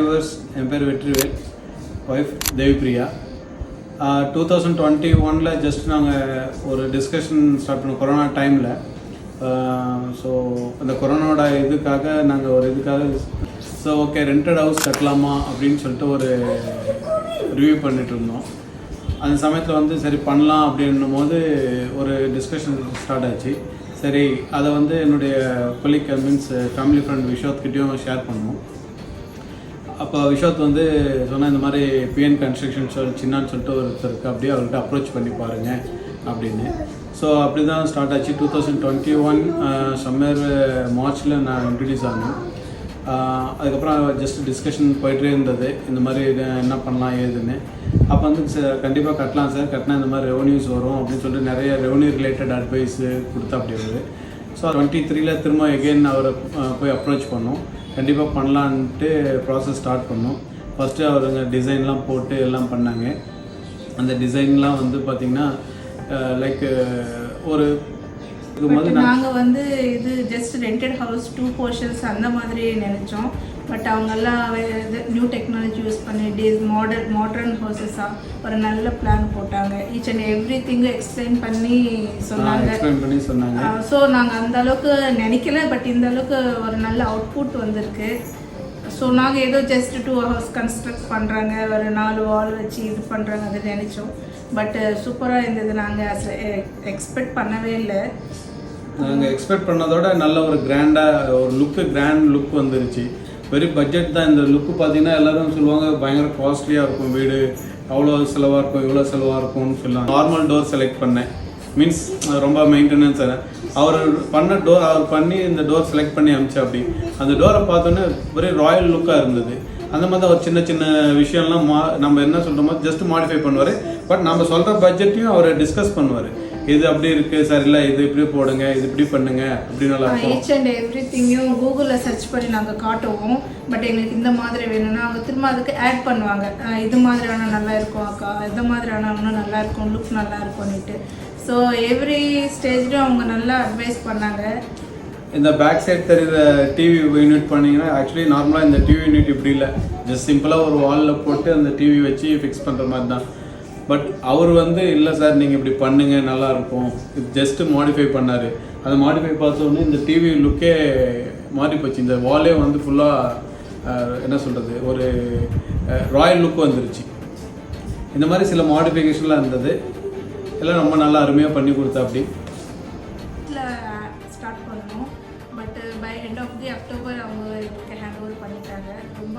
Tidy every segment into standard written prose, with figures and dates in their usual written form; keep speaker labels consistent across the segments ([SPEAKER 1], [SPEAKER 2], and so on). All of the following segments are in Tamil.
[SPEAKER 1] viewers, என் பேர் வெற்றிவேல், ஒய்ஃப் தேவிப்ரியா. 2021 ஜஸ்ட் நாங்கள் ஒரு டிஸ்கஷன் ஸ்டார்ட் பண்ணோம் கொரோனா டைமில். ஸோ அந்த கொரோனாவோட இதுக்காக நாங்கள் ஒரு இதுக்காக ஓகே ரெண்டட் ஹவுஸ் கட்டலாமா அப்படின்னு சொல்லிட்டு ஒரு ரிவ்யூ பண்ணிகிட்டு இருந்தோம். அந்த சமயத்தில் வந்து சரி பண்ணலாம் அப்படின்னும் போது ஒரு டிஸ்கஷன் ஸ்டார்ட் ஆச்சு. சரி அதை வந்து என்னுடைய கொலீக் மீன்ஸ் ஃபேமிலி ஃப்ரெண்ட் விஷாத்கிட்டையும் ஷேர் பண்ணோம். அப்போ விஷாத் வந்து சொன்னால் இந்த மாதிரி பிஎன் கன்ஸ்ட்ரக்ஷன் சின்னான்னு சொல்லிட்டு ஒருத்தர் இருக்குது, அப்படியே அவர்கிட்ட அப்ரோச் பண்ணி பாருங்கள் அப்படின்னு. ஸோ அப்படி தான் ஸ்டார்ட் ஆச்சு. 2021 சம்மர் மார்ச்சில் நான் இன்ட்ரடியூஸ் ஆனேன். அதுக்கப்புறம் ஜஸ்ட் டிஸ்கஷன் போய்கிட்டே இருந்தது, இந்த மாதிரி என்ன பண்ணலாம் ஏதுன்னு. அப்போ வந்து கண்டிப்பாக கட்டலாம் சார், கட்டினா இந்த மாதிரி ரெவன்யூஸ் வரும் அப்படின்னு சொல்லிட்டு நிறைய ரெவன்யூ ரிலேட்டட் அட்வைஸு கொடுத்தா அப்படி வருது. ஸோ 23 திரும்ப எகெயின் அவரை போய் அப்ரோச் பண்ணோம். கண்டிப்பாக பண்ணலான்ட்டு ப்ராசஸ் ஸ்டார்ட் பண்ணோம். ஃபஸ்ட்டு அவருங்க டிசைன்லாம் போட்டு எல்லாம் பண்ணாங்க. அந்த டிசைன்லாம் வந்து பார்த்திங்கன்னா லைக் ஒரு
[SPEAKER 2] நாங்கள் வந்து இது ஜஸ்ட் ரெண்டட் ஹவுஸ் 2 portions அந்த மாதிரி நினச்சோம். பட் அவங்கெல்லாம் நியூ டெக்னாலஜி யூஸ் பண்ணி மாடர்ன் ஹவுசஸாக ஒரு நல்ல பிளான் போட்டாங்க. ஈச் அண்ட் எவ்ரி திங்கும் எக்ஸ்பிளைன் பண்ணி சொன்னாங்க. ஸோ நாங்கள் அந்த அளவுக்கு நினைக்கல, பட் இந்த அளவுக்கு ஒரு நல்ல அவுட்புட் வந்திருக்கு. ஸோ நாங்கள் ஏதோ ஜஸ்ட் 2 hours கன்ஸ்ட்ரக்ட் பண்ணுறாங்க, ஒரு 4 வால் வச்சு இது பண்ணுறாங்க அதை நினச்சோம். பட் சூப்பராக இருந்தது. நாங்கள் எக்ஸ்பெக்ட் பண்ணவே இல்லை.
[SPEAKER 1] நாங்கள் எக்ஸ்பெக்ட் பண்ணதோட நல்ல ஒரு கிராண்ட் லுக் வந்துருச்சு. வெரி பட்ஜெட் தான். இந்த லுக்கு பார்த்தீங்கன்னா எல்லோரும் சொல்லுவாங்க பயங்கர காஸ்ட்லியாக இருக்கும் வீடு, அவ்வளோ செலவாக இருக்கும் இவ்வளோ செலவாக இருக்கும்னு சொல்லலாம். நார்மல் டோர் செலக்ட் பண்ணேன், மீன்ஸ் ரொம்ப மெயின்டெனன்ஸ். அவர் பண்ணி இந்த டோர் செலக்ட் பண்ணி அமிச்சா. அப்படி அந்த டோரை பார்த்தோன்னே வெரி ராயல் லுக்காக இருந்தது. அந்த மாதிரி தான் ஒரு சின்ன சின்ன விஷயம்லாம் நம்ம என்ன சொல்கிறோமோ ஜஸ்ட் மாடிஃபை பண்ணுவார். பட் நம்ம சொல்கிற பட்ஜெட்டையும் அவர் டிஸ்கஸ் பண்ணுவார். இது அப்படி இருக்குது சார், இல்லை இது இப்படி போடுங்க, இது இப்படி பண்ணுங்க அப்படின்னு நல்லா இருக்கும்.
[SPEAKER 2] ஈச் அண்ட் எவ்ரி திங்கையும் கூகுளில் சர்ச் பண்ணி நாங்கள் காட்டுவோம். பட் எங்களுக்கு இந்த மாதிரி வேணும்னா அவங்க திரும்ப அதுக்கு ஆட் பண்ணுவாங்க. இது மாதிரியான நல்லா இருக்கும் அக்கா, இந்த மாதிரியான இன்னும் நல்லா இருக்கும், லுக் நல்லா இருக்கும்னுட்டு. ஸோ எவ்ரி ஸ்டேஜ்லையும் அவங்க நல்லா அட்வைஸ் பண்ணாங்க.
[SPEAKER 1] இந்த பேக் சைட் தெரியுற டிவி யூனிட் பண்ணிங்கன்னா ஆக்சுவலி நார்மலாக இந்த டிவி யூனிட் இப்படி இல்லை, ஜஸ்ட் சிம்பிளாக ஒரு வாலில் போட்டு அந்த டிவி வச்சு ஃபிக்ஸ் பண்ணுற மாதிரி தான். பட் அவர் வந்து இல்லை சார் நீங்கள் இப்படி பண்ணுங்கள் நல்லாயிருக்கும், இது ஜஸ்ட்டு மாடிஃபை பண்ணார். அதை மாடிஃபை பார்த்தோன்னே இந்த டிவி லுக்கே மாறி போச்சு. இந்த வாலே வந்து ஃபுல்லாக என்ன சொல்கிறது ஒரு ராயல் லுக் வந்துருச்சு. இந்த மாதிரி சில மாடிஃபிகேஷன்லாம் இருந்தது, எல்லாம் ரொம்ப நல்லா அருமையாக பண்ணி கொடுத்தா. அப்படி
[SPEAKER 2] ஸ்டார்ட் பண்ணோம். But by end of the October அவங்க எங்களுக்கு ஹேண்ட் ஓவர் பண்ணிட்டாங்க. ரொம்ப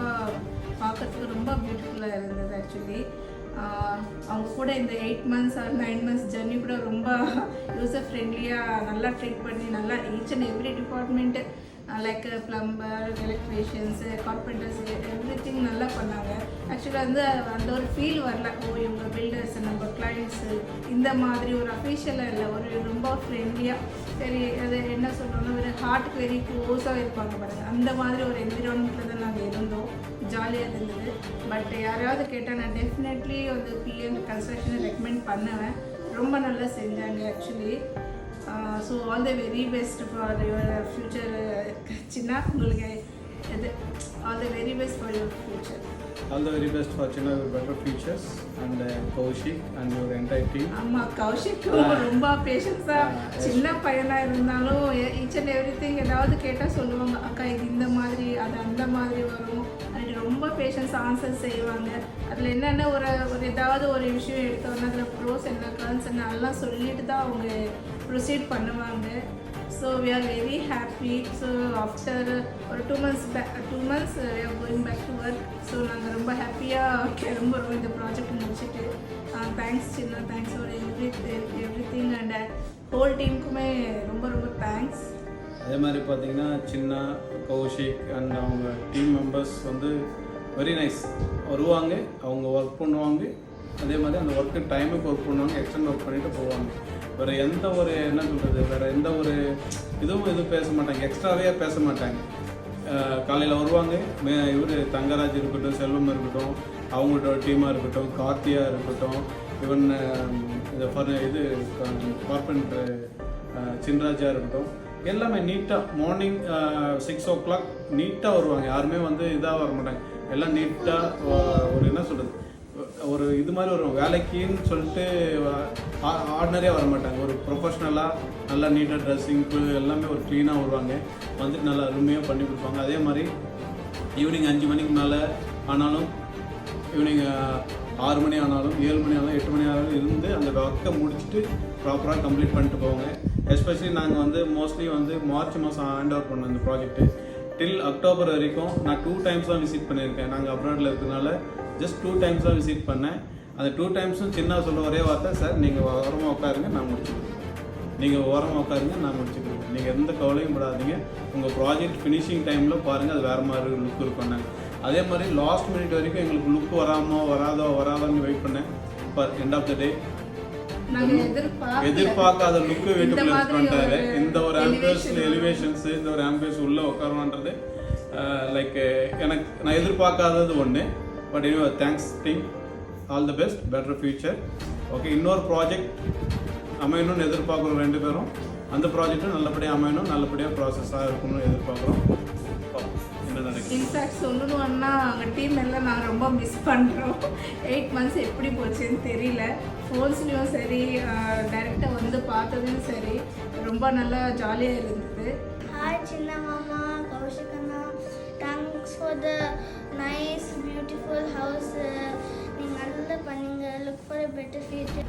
[SPEAKER 2] பார்க்கறதுக்கு ரொம்ப பியூட்டிஃபுல்லாக இருந்தது. ஆக்சுவலி அவங்க கூட இந்த 8 months or 9 months ஜர்னி கூட ரொம்ப யூசர் ஃப்ரெண்ட்லியாக நல்லா ட்ரீட் பண்ணி நல்லா each and every department like plumber, electricians, carpenters everything நல்லா பண்ணாங்க. ஆக்சுவலாக வந்து அந்த ஒரு ஃபீல் வரல, இவங்க பில்டர்ஸ் நம்ம கிளைண்ட்ஸு இந்த மாதிரி ஒரு அஃபீஷியலாக இல்லை, ஒரு ரொம்ப ஃப்ரெண்ட்லியாக சரி அது என்ன சொல்கிறோன்னா ஒரு ஹார்ட்டுக்கு வெரி க்ளோஸாக இருப்பாங்க பாருங்கள். அந்த மாதிரி ஒரு என்விரான்மெண்ட்டில் தான் நாங்கள் இருந்தோம். ஜாலியாக இருந்தது. பட் யாராவது கேட்டால் நான் டெஃபினெட்லி வந்து பிஎன் கன்ஸ்ட்ரக்ஷனை ரெக்கமெண்ட் பண்ணுவேன். ரொம்ப நல்லா செஞ்சாங்க actually. So all the very best for your future சின்னா. உங்களுக்கு இது all the very best for your future.
[SPEAKER 1] All the very best for Chinna, better futures, and Kaushik and your entire team.
[SPEAKER 2] ஆமாம், கௌஷிக் ரொம்ப பேஷன்ஸாக சின்ன பையனாக இருந்தாலும் ஈச் அண்ட் எவ்ரி திங் ஏதாவது கேட்டால் சொல்லுவாங்க, அக்கா இது இந்த மாதிரி அது அந்த மாதிரி வரும் அது ரொம்ப பேஷன்ஸ் ஆன்சர் செய்வாங்க. அதில் என்னென்ன ஒரு ஏதாவது ஒரு விஷயம் எடுத்தோன்னா அதில் ப்ரோஸ் என்ன கான்ஸ் என்ன எல்லாம் சொல்லிட்டு தான் அவங்க ப்ரொசீட் பண்ணுவாங்க. So we are very happy. So after ஒரு 2 months we are going back to work. So நாங்கள் ரொம்ப ஹாப்பியாக கிளம்புறோம் இந்த ப்ராஜெக்ட் முடிச்சுட்டு. தேங்க்ஸ் சின்ன, thanks for everything and whole டீமுக்குமே ரொம்ப ரொம்ப தேங்க்ஸ்.
[SPEAKER 1] அதே மாதிரி பார்த்தீங்கன்னா சின்ன, கௌஷிக் அண்ட் அவங்க டீம் மெம்பர்ஸ் வந்து வெரி நைஸ். வருவாங்க, அவங்க ஒர்க் பண்ணுவாங்க, அதே மாதிரி அந்த ஒர்க்கு டைமுக்கு ஒர்க் பண்ணுவாங்க, எக்ஸ்டெண்ட் ஒர்க் பண்ணிவிட்டு போவாங்க. வேறு எந்த ஒரு என்ன சொல்கிறது வேறு எந்த ஒரு எதுவும் பேச மாட்டாங்க, எக்ஸ்ட்ராவே பேச மாட்டாங்க. காலையில் வருவாங்க, இவர் தங்கராஜ் இருக்கட்டும், செல்வம் இருக்கட்டும், அவங்களோட டீமாக இருக்கட்டும், கார்த்தியாக இருக்கட்டும், ஈவன் இது கார்பெண்டர் சின்ராஜா இருக்கட்டும், எல்லாமே நீட்டாக மார்னிங் 6 o'clock நீட்டாக வருவாங்க. யாருமே வந்து இதாக வர மாட்டாங்க. எல்லாம் நீட்டாக ஒரு என்ன சொல்கிறது ஒரு இது மாதிரி ஒரு வேலைக்குன்னு சொல்லிட்டு ஆர்டினரியாக வர மாட்டாங்க. ஒரு ப்ரொஃபஷ்னலாக நல்லா நீட்டாக ட்ரெஸ்ஸிங் எல்லாமே ஒரு க்ளீனாக வருவாங்க, வந்துட்டு நல்லா அருமையாக பண்ணி கொடுப்பாங்க. அதே மாதிரி ஈவினிங் 5 மணிக்கு மேலே ஆனாலும், ஈவினிங் 6 மணி ஆனாலும், 7 மணி ஆனாலும், 8 மணி ஆனாலும் இருந்து அந்த ஒர்க்கை முடிச்சுட்டு ப்ராப்பராக கம்ப்ளீட் பண்ணிட்டு போவாங்க. எஸ்பெஷலி நாங்கள் வந்து மோஸ்ட்லி வந்து மார்ச் மாதம் ஹேண்ட் ஓவர் பண்ணோம் இந்த ப்ராஜெக்ட்டு. டில் அக்டோபர் வரைக்கும் நான் 2 டைம்ஸ் தான் விசிட் பண்ணியிருக்கேன். நாங்கள் அப்ராடில் இருக்கிறதுனால ஜஸ்ட் 2 டைம்ஸ் தான் விசிட் பண்ணேன். அந்த 2 டைம்ஸும் சின்ன சொல்ல ஒரே வார்த்தை, சார் நீங்கள் ஓரமாக உட்காருங்க நான் முடிச்சுக்கிறேன், நீங்கள் ஓரமாக உட்காருங்க நான் முடிச்சுக்கிறேன், நீங்கள் எந்த கவலையும் படாதீங்க, உங்கள் ப்ராஜெக்ட் ஃபினிஷிங் டைமில் பாருங்கள் அது வேறு மாதிரி லுக் இருக்கும்னு. அதே மாதிரி லாஸ்ட் மினிட் வரைக்கும் எங்களுக்கு லுக் வராதான்னு வெயிட் பண்ணேன். பர் எண்ட் ஆஃப் த டே எதிர்பார்க்காத லுக்கு வீட்டுக்குள்ள பண்ணிட்டாரு. இந்த ஒரு எலிவேஷன்ஸ் இந்த ஒரு ஆம்பியன்ஸ் உள்ள உட்காரணுன்றது லைக் எனக்கு நான் எதிர்பார்க்காதது ஒன்று. But anyway thanks team, all the best, better future. Okay, இன்னொரு ப்ராஜெக்ட் அமையணும்னு எதிர்பார்க்குறோம் 2 பேரும். அந்த ப்ராஜெக்டும் நல்லபடியாக அமையணும், நல்லபடியாக ப்ராசஸாக இருக்கணும்னு எதிர்பார்க்குறோம். என்ன நினைக்கிறேன்?
[SPEAKER 2] இன்ஃபேக்ட் சொல்லணும்னா அங்கே டீம் எல்லாம் நான் ரொம்ப மிஸ் பண்ணுறோம். 8 months எப்படி போச்சுன்னு தெரியல. ஃபோன்ஸ்லேயும் சரி, டைரெக்டாக வந்து பார்த்ததும் சரி, ரொம்ப நல்லா ஜாலியாக இருந்தது.
[SPEAKER 3] Hi Chinna Mama, Kaushik Anna, thanks for the nice beautiful house. நீங்கள் நல்லா பண்ணீங்க. Look for a better future.